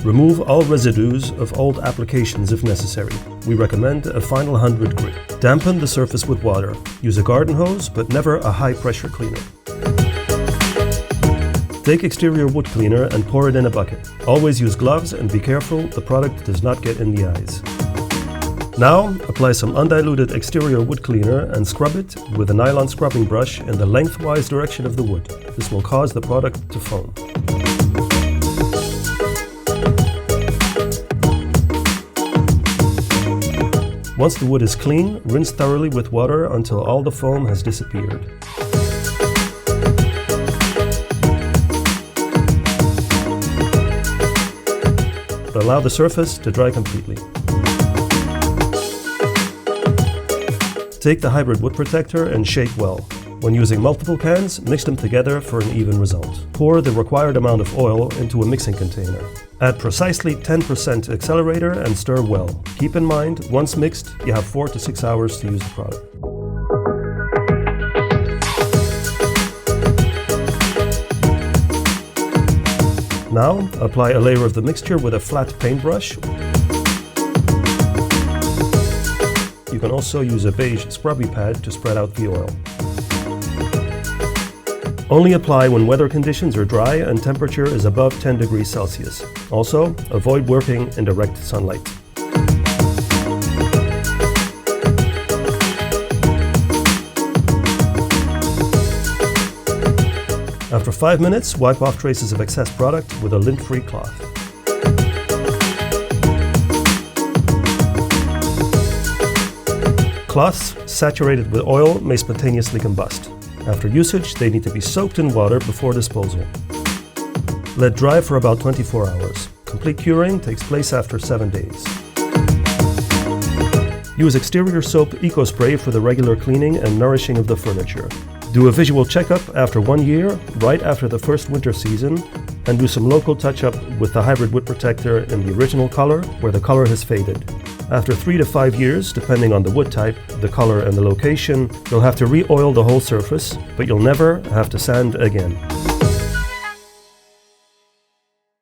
Remove all residues of old applications if necessary. We recommend a final 100 grit. Dampen the surface with water. Use a garden hose, but never a high-pressure cleaner. Take exterior wood cleaner and pour it in a bucket. Always use gloves and be careful the product does not get in the eyes. Now, apply some undiluted exterior wood cleaner and scrub it with a nylon scrubbing brush in the lengthwise direction of the wood. This will cause the product to foam. Once the wood is clean, rinse thoroughly with water until all the foam has disappeared. Allow the surface to dry completely. Take the hybrid wood protector and shake well. When using multiple cans, mix them together for an even result. Pour the required amount of oil into a mixing container. Add precisely 10% accelerator and stir well. Keep in mind, once mixed, you have 4 to 6 hours to use the product. Now, apply a layer of the mixture with a flat paintbrush. You can also use a beige scrubby pad to spread out the oil. Only apply when weather conditions are dry and temperature is above 10 degrees Celsius. Also, avoid working in direct sunlight. After 5 minutes, wipe off traces of excess product with a lint-free cloth. Cloths saturated with oil may spontaneously combust. After usage, they need to be soaked in water before disposal. Let dry for about 24 hours. Complete curing takes place after 7 days. Use exterior soap EcoSpray for the regular cleaning and nourishing of the furniture. Do a visual checkup after 1 year, right after the first winter season, and do some local touch-up with the hybrid wood protector in the original color where the color has faded. After 3 to 5 years, depending on the wood type, the color and the location, you'll have to re-oil the whole surface, but you'll never have to sand again.